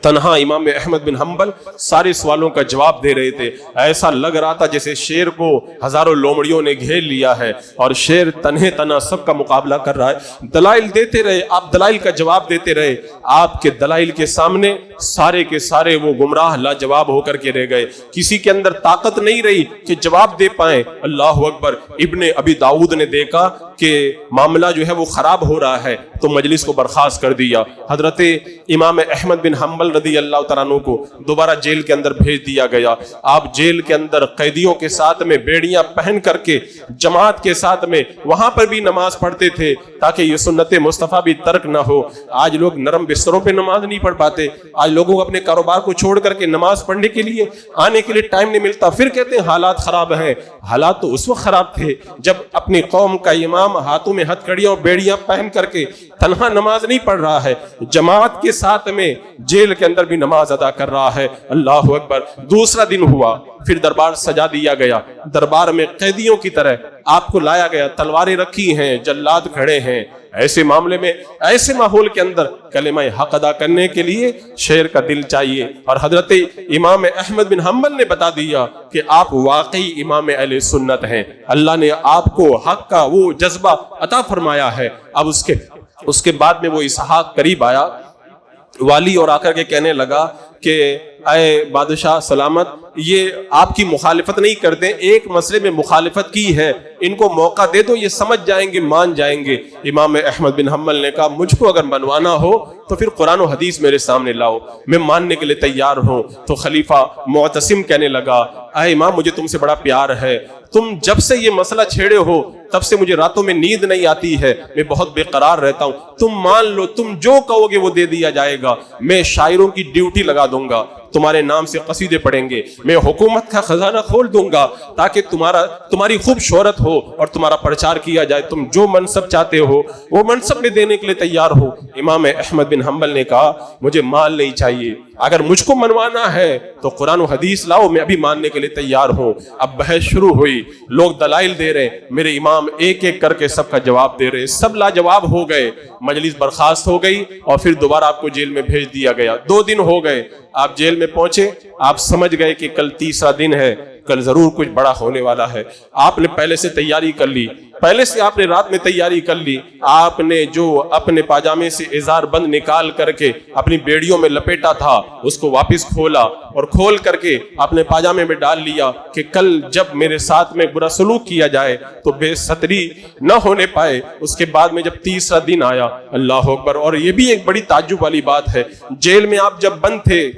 تنہا امام احمد بن حنبل سارے سوالوں کا جواب دے رہے تھے، ایسا لگ رہا تھا جیسے شیر کو ہزاروں لومڑیوں نے گھیر لیا ہے اور شیر تنہے تنہا سب کا مقابلہ کر رہا ہے۔ دلائل دیتے رہے، آپ دلائل کا جواب دیتے رہے، آپ کے دلائل کے سامنے سارے کے سارے وہ گمراہ لاجواب ہو کر کے رہ گئے، کسی کے اندر طاقت نہیں رہی کہ جواب دے پائیں۔ اللہ اکبر، ابن ابی داؤد نے دیکھا کہ معاملہ جو ہے وہ خراب ہو رہا ہے تو مجلس کو برخاست کر دیا۔ حضرت امام احمد بن حنبل رضی اللہ تعالیٰ عنہ کو دوبارہ جیل کے اندر بھیج دیا گیا۔ آپ جیل کے اندر قیدیوں کے ساتھ میں بیڑیاں پہن کر کے جماعت کے ساتھ میں وہاں پر بھی نماز پڑھتے تھے تاکہ یہ سنت مصطفیٰ بھی ترک نہ ہو۔ آج لوگ نرم بستروں پہ نماز نہیں پڑھ پاتے، آج لوگوں کو اپنے کاروبار کو چھوڑ کر کے نماز پڑھنے کے لیے آنے کے لیے ٹائم نہیں ملتا، پھر کہتے ہیں حالات خراب ہیں۔ حالات تو اس وقت خراب تھے جب اپنی قوم کا امام ہاتھوں میں ہتھ کڑیاں اور بیڑیاں پہن کر کے تنہا نماز نہیں پڑھ رہا ہے، جماعت کے ساتھ میں جیل کے اندر بھی نماز ادا کر رہا ہے۔ اللہ اکبر، دوسرا دن ہوا، پھر دربار سجا دیا گیا، دربار میں قیدیوں کی طرح آپ کو لایا گیا، تلواریں رکھی ہیں، جلاد کھڑے ہیں۔ ایسے معاملے میں، ایسے ماحول کے اندر کلمہ حق ادا کرنے کے لیے شیر کا دل چاہیے، اور حضرت امام احمد بن حنبل نے بتا دیا کہ آپ واقعی امام اہل سنت ہیں، اللہ نے آپ کو حق کا وہ جذبہ عطا فرمایا ہے۔ اب اس کے بعد میں وہ اسحاق قریب آیا، والی، اور آ کر کے کہنے لگا کہ اے بادشاہ سلامت، یہ آپ کی مخالفت نہیں کرتے، ایک مسئلے میں مخالفت کی ہے، ان کو موقع دے دو، یہ سمجھ جائیں گے، مان جائیں گے۔ امام احمد بن حنبل نے کہا مجھ کو اگر منوانا ہو تو پھر قرآن و حدیث میرے سامنے لاؤ، میں ماننے کے لیے تیار ہوں۔ تو خلیفہ معتصم کہنے لگا اے امام، مجھے تم سے بڑا پیار ہے، تم جب سے یہ مسئلہ چھیڑے ہو تب سے مجھے راتوں میں نیند نہیں آتی ہے، میں بہت بے قرار رہتا ہوں، تم مان لو، تم جو کہو گے وہ دے دیا جائے گا، میں شاعروں کی ڈیوٹی لگا دوں گا، تمہارے نام سے قصیدے پڑھیں گے، میں حکومت کا خزانہ کھول دوں گا تاکہ تمہاری خوب شہرت ہو اور تمہارا پرچار کیا جائے، تم جو منصب چاہتے ہو وہ منصب میں دینے کے لیے تیار ہو۔ امام احمد بن حنبل نے کہا مجھے مال نہیں چاہیے، اگر مجھ کو منوانا ہے تو قرآن و حدیث لاؤ، میں ابھی ماننے کے لیے تیار ہوں۔ اب بحث شروع ہوئی، لوگ دلائل دے رہے، میرے امام ایک ایک کر کے سب کا جواب دے رہے، سب لاجواب ہو گئے، مجلس برخاست ہو گئی اور پھر دوبارہ آپ کو جیل میں بھیج دیا گیا۔ 2 دن ہو گئے، آپ جیل میں پہنچے، آپ سمجھ گئے کہ کل تیسرا دن ہے، کل ضرور کچھ بڑا ہونے والا ہے۔ آپ نے پہلے سے تیاری کر لی، پہلے سے آپ نے رات میں تیاری کر لی، آپ نے جو اپنے پاجامے سے ازار بند نکال کر کے اپنی بیڑیوں میں لپیٹا تھا اس کو واپس کھولا اور کھول کر کے اپنے پاجامے میں ڈال لیا کہ کل جب میرے ساتھ میں برا سلوک کیا جائے تو بے ستری نہ ہونے پائے۔ اس کے بعد میں جب تیسرا دن آیا، اللہ اکبر، اور یہ بھی ایک بڑی تعجب والی بات ہے، جیل میں آپ جب بند تھے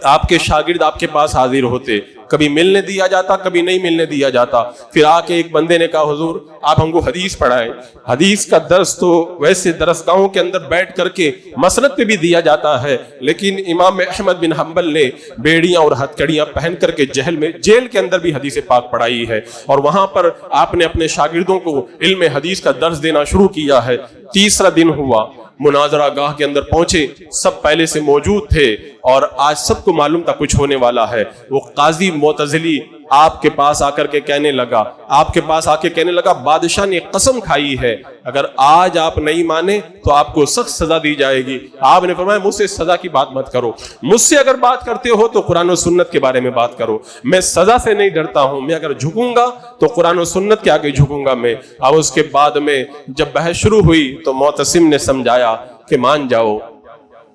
آپ کے شاگرد آپ کے پاس حاضر ہوتے، کبھی ملنے دیا جاتا، کبھی نہیں ملنے دیا جاتا۔ پھر آ کے ایک بندے نے کہا حضور آپ ہم کو حدیث پڑھائیں۔ حدیث کا درس تو ویسے درسگاہوں کے اندر بیٹھ کر کے مسند پہ بھی دیا جاتا ہے، لیکن امام احمد بن حنبل نے بیڑیاں اور ہتھ کڑیاں پہن کر کے جیل کے اندر بھی حدیث پاک پڑھائی ہے، اور وہاں پر آپ نے اپنے شاگردوں کو علم حدیث کا درس دینا شروع کیا ہے۔ تیسرا دن ہوا، مناظرہ گاہ کے اندر پہنچے، سب پہلے سے موجود تھے اور آج سب کو معلوم تھا کچھ ہونے والا ہے۔ وہ قاضی معتزلی آپ کے پاس آ کر کے کہنے لگا بادشاہ نے قسم کھائی ہے اگر آج آپ نہیں مانے تو آپ کو سخت سزا دی جائے گی۔ آپ نے فرمایا مجھ سے سزا کی بات مت کرو، مجھ سے اگر بات کرتے ہو تو قرآن و سنت کے بارے میں بات کرو، میں سزا سے نہیں ڈرتا ہوں، میں اگر جھکوں گا تو قرآن و سنت کے آگے جھکوں گا میں۔ اب اس کے بعد میں جب بحث شروع ہوئی تو معتصم نے سمجھایا کہ مان جاؤ،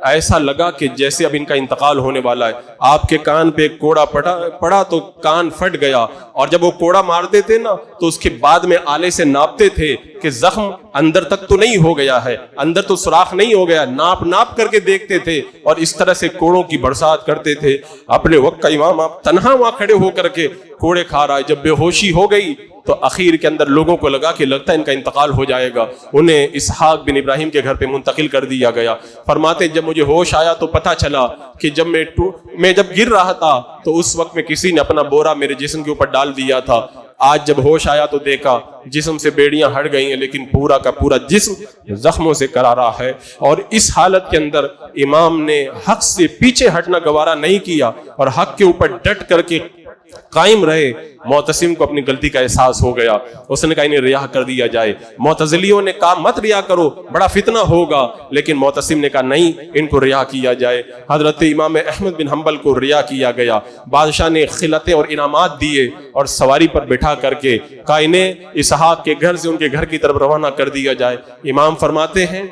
ایسا لگا کہ جیسے اب ان کا انتقال ہونے والا ہے. آپ کے کان پہ ایک کوڑا پڑا تو کان پھٹ گیا, اور جب وہ کوڑا مارتے تھے نا تو اس کے بعد میں آلے سے ناپتے تھے کہ زخم اندر تک تو نہیں ہو گیا ہے, اندر تو سوراخ نہیں ہو گیا, ناپ کر کے دیکھتے تھے, اور اس طرح سے کوڑوں کی برسات کرتے تھے. اپنے وقت کا امام آپ تنہا وہاں کھڑے ہو کر کے کوڑے کھا رہا ہے. جب بے ہوشی ہو گئی تو اخیر کے اندر لوگوں کو لگا کہ لگتا ہے ان کا انتقال ہو جائے گا. انہیں اسحاق بن ابراہیم کے گھر پہ منتقل کر دیا گیا. فرماتے جب مجھے ہوش آیا تو پتہ چلا کہ جب میں جب گر رہا تھا تو اس وقت میں کسی نے اپنا بورا میرے جسم کے اوپر ڈال دیا تھا. آج جب ہوش آیا تو دیکھا جسم سے بیڑیاں ہٹ گئی ہیں, لیکن پورا کا پورا جسم زخموں سے کرارا ہے. اور اس حالت کے اندر امام نے حق سے پیچھے ہٹنا گوارا نہیں کیا اور حق کے اوپر ڈٹ کر کے قائم رہے. معتصم کو اپنی غلطی کا احساس ہو گیا, اس نے کہا انہیں رہا کر دیا جائے. معتزلیوں نے کہا مت رہا کرو, بڑا فتنہ ہوگا, لیکن معتصم نے کہا نہیں, ان کو رہا کیا جائے. حضرت امام احمد بن حنبل کو رہا کیا گیا. بادشاہ نے خلعتیں اور انعامات دیے اور سواری پر بٹھا کر کے کہا انہیں اسحاق کے گھر سے ان کے گھر کی طرف روانہ کر دیا جائے. امام فرماتے ہیں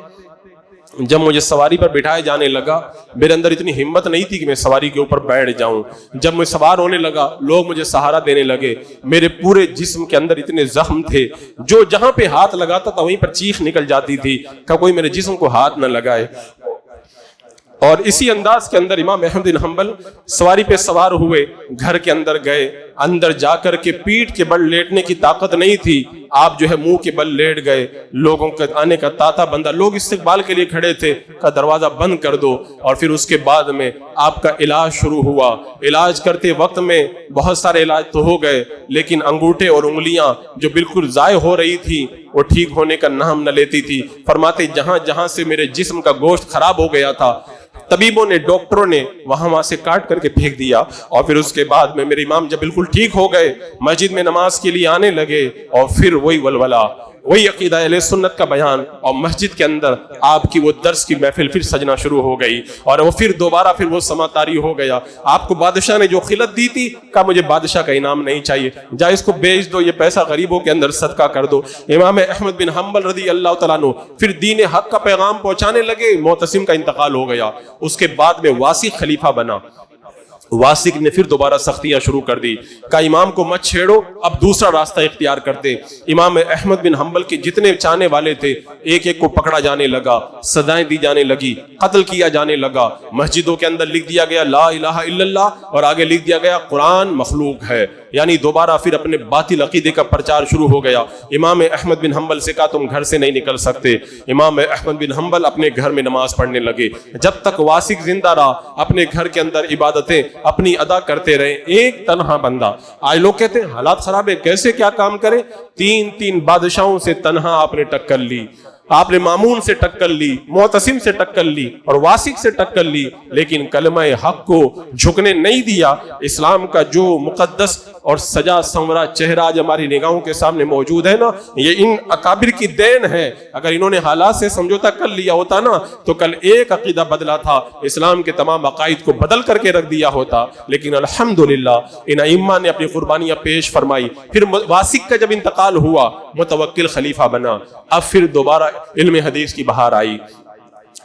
جب مجھے سواری پر بٹھائے جانے لگا میرے اندر اتنی ہمت نہیں تھی کہ میں سواری کے اوپر بیٹھ جاؤں. جب میں سوار ہونے لگا لوگ مجھے سہارا دینے لگے. میرے پورے جسم کے اندر اتنے زخم تھے, جو جہاں پہ ہاتھ لگاتا تھا وہیں پر چیخ نکل جاتی تھی کہ کوئی میرے جسم کو ہاتھ نہ لگائے. اور اسی انداز کے اندر امام احمد بن حنبل سواری پہ سوار ہوئے, گھر کے اندر گئے. اندر جا کر کے پیٹھ کے بل لیٹنے کی طاقت نہیں تھی, آپ جو ہے منہ کے بل لیٹ گئے. لوگوں کے آنے کا تاتا بندہ, لوگ استقبال کے لیے کھڑے تھے, کا دروازہ بند کر دو. اور پھر اس کے بعد میں آپ کا علاج شروع ہوا. علاج کرتے وقت میں بہت سارے علاج تو ہو گئے, لیکن انگوٹھے اور انگلیاں جو بالکل ضائع ہو رہی تھی وہ ٹھیک ہونے کا نام نہ لیتی تھی. فرماتے جہاں جہاں سے میرے جسم کا گوشت خراب ہو گیا تھا طبیبوں نے, ڈاکٹروں نے وہاں سے کاٹ کر کے پھینک دیا. اور پھر اس کے بعد میں میرے امام جب بالکل ٹھیک ہو گئے مسجد میں نماز کے لیے آنے لگے, اور پھر وہی ولولہ, وہی عقیدہ اہل سنت کا بیان, اور مسجد کے اندر آپ کی وہ درس کی محفل پھر سجنا شروع ہو گئی, اور وہ پھر دوبارہ پھر وہ سما طاری ہو گیا. آپ کو بادشاہ نے جو خلعت دی تھی کہا مجھے بادشاہ کا انعام نہیں چاہیے, جا اس کو بیچ دو, یہ پیسہ غریبوں کے اندر صدقہ کر دو. امام احمد بن حنبل رضی اللہ تعالیٰ عنہ پھر دین حق کا پیغام پہنچانے لگے. معتصم کا انتقال ہو گیا. اس کے بعد میں واسق خلیفہ بنا. واسق نے پھر دوبارہ سختیاں شروع کر دی, کہا امام کو مت چھیڑو, اب دوسرا راستہ اختیار کرتے. امام احمد بن حنبل کے جتنے چاہنے والے تھے ایک ایک کو پکڑا جانے لگا, سزائیں دی جانے لگی, قتل کیا جانے لگا. مسجدوں کے اندر لکھ دیا گیا لا الہ الا اللہ, اور آگے لکھ دیا گیا قرآن مخلوق ہے. یعنی دوبارہ پھر اپنے باطل عقیدے کا پرچار شروع ہو گیا. امام احمد بن حنبل سے کہا تم گھر سے نہیں نکل سکتے. امام احمد بن حنبل اپنے گھر میں نماز پڑھنے لگے. جب تک واسق زندہ رہا اپنے گھر کے اندر عبادتیں اپنی ادا کرتے رہے, ایک تنہا بندہ. آج لوگ کہتے ہیں حالات خراب ہے, کیسے کیا کام کریں. 3 بادشاہوں سے تنہا آپ نے ٹکر لی. آپ نے مامون سے ٹکر لی, معتصم سے ٹکر لی, اور واسق سے ٹکر لی, لیکن کلمہ حق کو جھکنے نہیں دیا. اسلام کا جو مقدس اور سجا سنورا چہرہ آج ہماری نگاہوں کے سامنے موجود ہے نا, یہ ان اکابر کی دین ہے. اگر انہوں نے حالات سے سمجھوتا کر لیا ہوتا نا تو کل ایک عقیدہ بدلا تھا, اسلام کے تمام عقائد کو بدل کر کے رکھ دیا ہوتا. لیکن الحمدللہ ان ائمہ نے اپنی قربانیاں پیش فرمائی. پھر واسق کا جب انتقال ہوا متوکل خلیفہ بنا. اب پھر دوبارہ علم حدیث کی بہار آئی.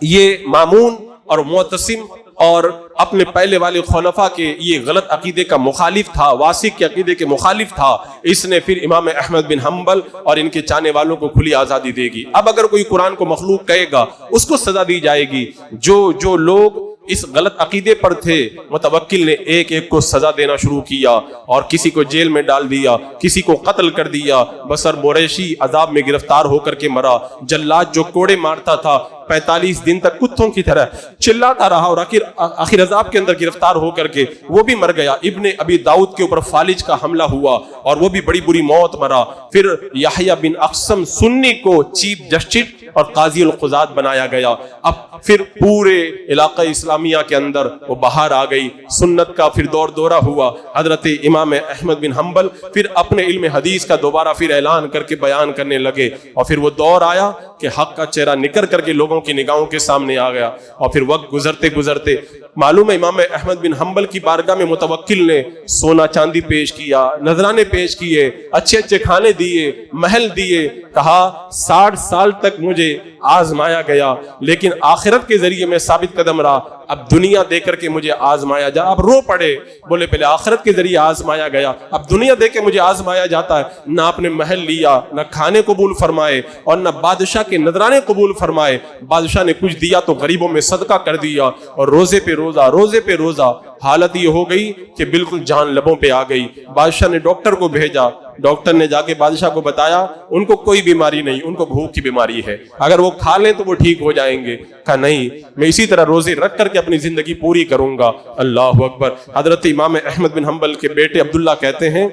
یہ مامون اور معتصم اور اپنے پہلے والے خلفاء کے یہ غلط عقیدے کا مخالف تھا, واسق کے عقیدے کے مخالف تھا. اس نے پھر امام احمد بن حنبل اور ان کے چاہنے والوں کو کھلی آزادی دے گی. اب اگر کوئی قرآن کو مخلوق کہے گا اس کو سزا دی جائے گی. جو لوگ اس غلط عقیدے پر تھے متوکل نے ایک ایک کو سزا دینا شروع کیا, اور کسی کو جیل میں ڈال دیا, کسی کو قتل کر دیا. بسر موریشی عذاب میں گرفتار ہو کر کے مرا. جلاد جو کوڑے مارتا تھا 45 دن تک کتوں کی طرح چلاتا رہا, اور آخر عذاب کے اندر گرفتار ہو کر کے وہ بھی مر گیا. ابن ابی داؤد کے اوپر فالج کا حملہ ہوا اور وہ بھی بڑی بری موت مرا. پھر یحییٰ بن اقسم سنی کو چیف جسٹس اور قاضی القضات بنایا گیا. اب پھر پورے علاقہ اسلام اسلامیہ کے اندر وہ باہر آ گئی. سنت کا پھر دور دورہ ہوا. حضرت امام احمد بن حنبل پھر اپنے علم حدیث کا دوبارہ پھر اعلان کر کے بیان کرنے لگے, اور پھر وہ دور آیا کہ حق کا چہرہ نکھر کر کے لوگوں کی نگاہوں کے سامنے آ گیا. اور پھر وقت گزرتے گزرتے معلوم ہے امام احمد بن حنبل کی بارگاہ میں متوکل نے سونا چاندی پیش کیا, نذرانے پیش کیے, اچھے اچھے کھانے دیے, محل دیے, کہا 60 سال تک مجھے آزمایا گیا لیکن آخرت کے ذریعے میں ثابت قدم رہا, اب دنیا دے کر کے مجھے آزمایا جا. اب رو پڑے, بولے پہلے آخرت کے ذریعے آزمایا گیا, اب دنیا دے کے مجھے آزمایا جاتا ہے. نہ آپ نے محل لیا, نہ کھانے قبول فرمائے, اور نہ بادشاہ کے نذرانے قبول فرمائے. بادشاہ نے کچھ دیا تو غریبوں میں صدقہ کر دیا, اور روزے پہ روزہ, روزے پہ روزہ. حالت یہ ہو گئی کہ بالکل جان لبوں پہ آ گئی. بادشاہ نے ڈاکٹر کو بھیجا, ڈاکٹر نے جا کے بادشاہ کو بتایا ان کو کوئی بیماری نہیں, ان کو بھوک کی بیماری ہے, اگر وہ کھا لیں تو وہ ٹھیک ہو جائیں گے. کہا نہیں, میں اسی طرح روزے رکھ کر کے اپنی زندگی پوری کروں گا. اللہ اکبر. حضرت امام احمد بن حنبل کے بیٹے عبداللہ کہتے ہیں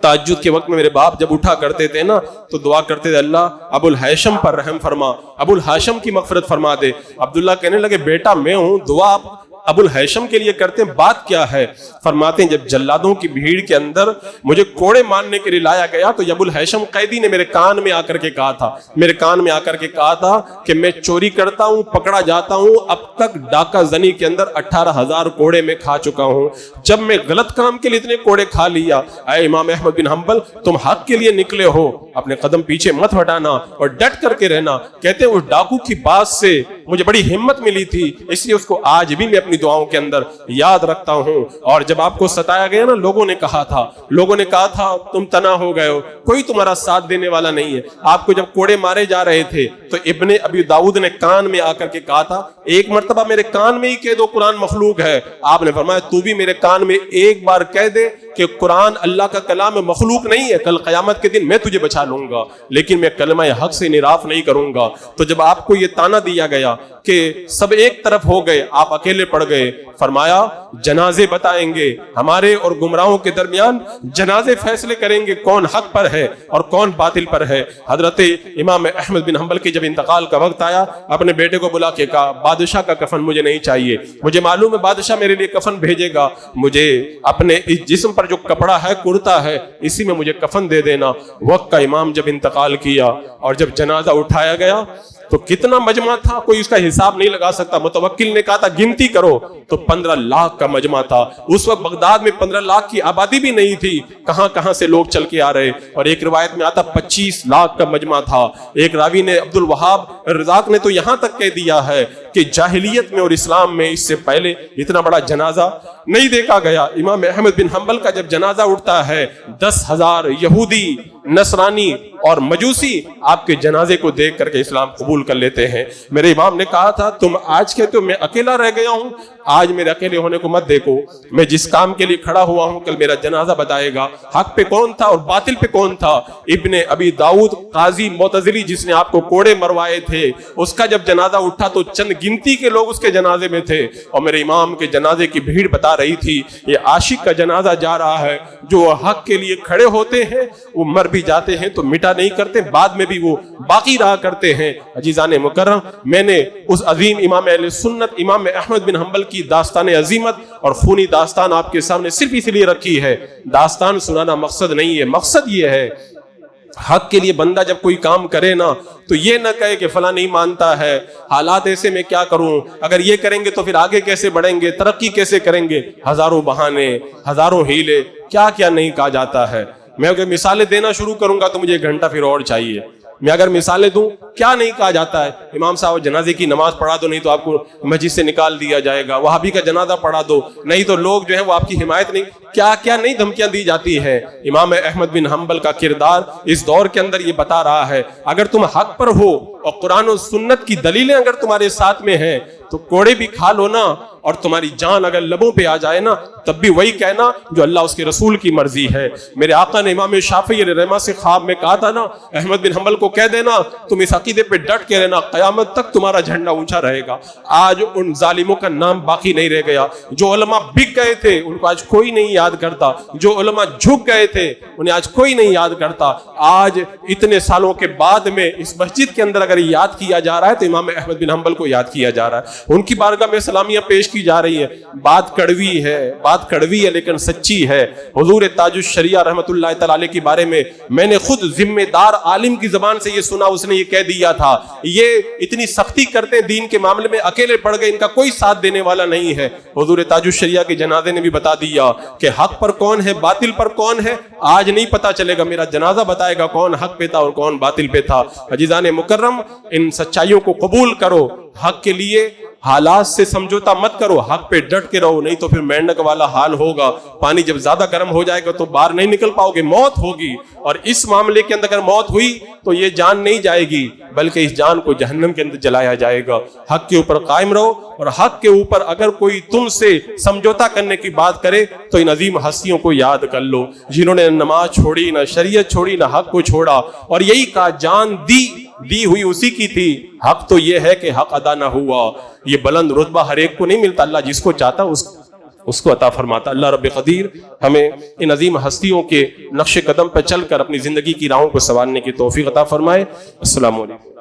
تہجد کے وقت میں میرے باپ جب اٹھا کرتے تھے نا تو دعا کرتے تھے اللہ ابو الہاشم پر رحم فرما, ابو الہاشم کی مغفرت فرما دے. عبداللہ کہنے لگے بیٹا میں ہوں, دعا آپ ابو الہاشم کے لیے کرتے ہیں, بات کیا ہے؟ فرماتے ہیں جب جلادوں کی بھیڑ کے اندر مجھے کوڑے مارنے کے لیے لایا گیا تو ابو الہاشم قیدی نے میرے کان میں آ کر کے کہا تھا, کہ میں چوری کرتا ہوں, پکڑا جاتا ہوں, اب تک ڈاکہ زنی کے اندر 18,000 کوڑے میں کھا چکا ہوں. جب میں غلط کام کے لیے اتنے کوڑے کھا لیا, اے امام احمد بن حنبل تم حق کے لیے نکلے ہو, اپنے قدم پیچھے مت ہٹانا اور ڈٹ کر کے رہنا. کہتے ہیں اس ڈاکو کی بات سے مجھے بڑی ہمت ملی تھی, اس لیے اس کو آج بھی میں اپنی دعاؤں کے اندر یاد رکھتا ہوں. اور جب آپ کو ستایا گیا نا, لوگوں نے کہا تھا تم تنا ہو گئے ہو, کوئی تمہارا ساتھ دینے والا نہیں ہے. آپ کو جب کوڑے مارے جا رہے تھے تو ابن ابی داؤد نے کان میں آ کر کے کہا تھا ایک مرتبہ میرے کان میں ہی کہہ دو قرآن مخلوق ہے. آپ نے فرمایا تو بھی میرے کان میں ایک بار کہہ دے کہ قرآن اللہ کا کلام مخلوق نہیں ہے, کل قیامت کے دن میں تجھے بچا لوں گا, لیکن میں کلمہ حق سے انحراف نہیں کروں گا. تو جب آپ کو یہ تانا دیا گیا کہ سب ایک طرف ہو گئے, آپ اکیلے پڑ گئے, فرمایا جنازے بتائیں گے ہمارے اور گمراہوں کے درمیان, جنازے فیصلے کریں گے کون حق پر ہے اور کون باطل پر ہے. حضرت امام احمد بن حنبل کے جب انتقال کا وقت آیا, اپنے بیٹے کو بلا کے کہا بادشاہ کا کفن مجھے نہیں چاہیے, مجھے معلوم ہے بادشاہ میرے لیے کفن بھیجے گا, مجھے اپنے اس جسم پر جو کپڑا ہے, کرتا ہے, اسی میں مجھے کفن دے دینا. وقت کا امام جب انتقال کیا اور جب جنازہ اٹھایا گیا تو کتنا مجمع تھا کوئی اس کا حساب نہیں لگا سکتا. متوکل نے کہا تھا گنتی کرو تو 15 لاکھ کا مجمع تھا. اس وقت بغداد میں 15 لاکھ کی آبادی بھی نہیں تھی, کہاں کہاں سے لوگ چل کے آ رہے, اور ایک روایت میں آتا 25 لاکھ کا مجمع تھا. ایک راوی نے عبد الوہاب رزاق نے تو یہاں تک کہہ دیا ہے کہ جاہلیت میں اور اسلام میں اس سے پہلے اتنا بڑا جنازہ نہیں دیکھا گیا. امام احمد بن حنبل کا جب جنازہ اٹھتا ہے 10,000 یہودی, نصرانی اور مجوسی آپ کے جنازے کو دیکھ کر کے اسلام قبول کر لیتے ہیں. میرے امام نے کہا تھا تم آج کہتے ہو میں اکیلا رہ گیا ہوں, آج میرے اکیلے ہونے کو مت دیکھو, میں جس کام کے لیے کھڑا ہوا ہوں کل میرا جنازہ بتائے گا حق پہ کون تھا اور باطل پہ کون تھا. ابن ابی داؤد قاضی معتزلی جس نے آپ کو کوڑے مروائے تھے, اس کا جب جنازہ اٹھا تو چند گنتی کے لوگ اس کے جنازے میں تھے, اور میرے امام کے جنازے کی بھیڑ بتا رہی تھی یہ عاشق کا جنازہ جا رہا ہے. جو حق کے لیے کھڑے ہوتے ہیں وہ مر بھی جاتے ہیں تو مٹا نہیں کرتے, بعد میں بھی وہ باقی رہا کرتے ہیں. عزیزان مکرم, میں نے اس عظیم امام اہل سنت امام احمد بن حنبل کی داستان عظیمت اور خونی داستان آپ کے سامنے صرف اس لیے رکھی ہے. داستان سنانا مقصد نہیں ہے, مقصد یہ ہے حق کے لیے بندہ جب کوئی کام کرے نا تو یہ نہ کہے کہ فلاں نہیں مانتا ہے, حالات ایسے میں کیا کروں, اگر یہ کریں گے تو پھر آگے کیسے بڑھیں گے, ترقی کیسے کریں گے. ہزاروں بہانے, ہزاروں ہیلے, کیا کیا نہیں کہا جاتا ہے. میں اگر مثالیں دینا شروع کروں گا تو مجھے 1 گھنٹہ پھر اور چاہیے. میں اگر مثالیں دوں کیا نہیں کہا جاتا ہے. امام صاحب جنازے کی نماز پڑھا دو, نہیں تو آپ کو مسجد سے نکال دیا جائے گا. وہابی کا جنازہ پڑھا دو, نہیں تو لوگ جو ہیں وہ آپ کی حمایت نہیں, کیا کیا نہیں دھمکیاں دی جاتی ہے. امام احمد بن حنبل کا کردار اس دور کے اندر یہ بتا رہا ہے اگر تم حق پر ہو اور قرآن و سنت کی دلیلیں اگر تمہارے ساتھ میں ہیں تو کوڑے بھی کھا لو نا, اور تمہاری جان اگر لبوں پہ آ جائے نا تب بھی وہی کہنا جو اللہ اس کے رسول کی مرضی ہے۔ میرے آقا نے امام شافعی علیہ رحمہ سے خواب میں کہا تھا نا، احمد بن حنبل کو کہہ دینا تم اس عقیدے پہ ڈٹ کے رہنا، قیامت تک تمہارا جھنڈا اونچا رہے گا۔ آج ان ظالموں کا نام باقی نہیں رہ گیا۔ جو علماء بک گئے تھے ان کو آج کوئی نہیں یاد کرتا، جو علماء جھک گئے تھے انہیں آج کوئی نہیں یاد کرتا۔ آج اتنے سالوں کے بعد میں اس مسجد کے اندر اگر یاد کیا جا رہا ہے تو امام احمد بن حنبل کو یاد کیا جا رہا ہے، ان کی بارگاہ میں سلامیاں پیش کی جا رہی ہیں۔ بات کڑوی ہے لیکن سچی ہے۔ حضور تاج الشریعہ رحمۃ اللہ تعالی علیہ کے بارے میں میں نے خود ذمہ دار عالم کی زبان سے یہ سنا، اس نے یہ کہہ دیا تھا یہ اتنی سختی کرتے ہیں دین کے معاملے میں، اکیلے پڑ گئے، ان کا کوئی ساتھ دینے والا نہیں ہے۔ حضور تاج الشریعہ کے جنازے نے بھی بتا دیا کہ حق پر کون ہے باطل پر کون ہے آج نہیں پتا چلے گا، میرا جنازہ بتائے گا کون حق پہ تھا اور کون باطل پہ تھا۔ عزیزان مکرم، ان سچائیوں کو قبول کرو، حق کے لیے حالات سے سمجھوتا مت کرو، حق پہ ڈٹ کے رہو، نہیں تو پھر مینڈک والا حال ہوگا۔ پانی جب زیادہ گرم ہو جائے گا تو باہر نہیں نکل پاؤ گے، موت ہوگی۔ اور اس معاملے کے اندر اگر موت ہوئی تو یہ جان نہیں جائے گی بلکہ اس جان کو جہنم کے اندر جلایا جائے گا۔ حق کے اوپر قائم رہو، اور حق کے اوپر اگر کوئی تم سے سمجھوتا کرنے کی بات کرے تو ان عظیم ہستیوں کو یاد کر لو جنہوں نے نماز چھوڑی، نہ شریعت چھوڑی، نہ حق کو چھوڑا، اور یہی کہا جان دی ہوئی اسی کی تھی۔ حق تو یہ ہے کہ حق ادا نہ ہوا۔ یہ بلند رتبہ ہر ایک کو نہیں ملتا، اللہ جس کو چاہتا اس کو عطا فرماتا۔ اللہ رب قدیر ہمیں ان عظیم ہستیوں کے نقش قدم پر چل کر اپنی زندگی کی راہوں کو سنوارنے کی توفیق عطا فرمائے۔ السلام علیکم۔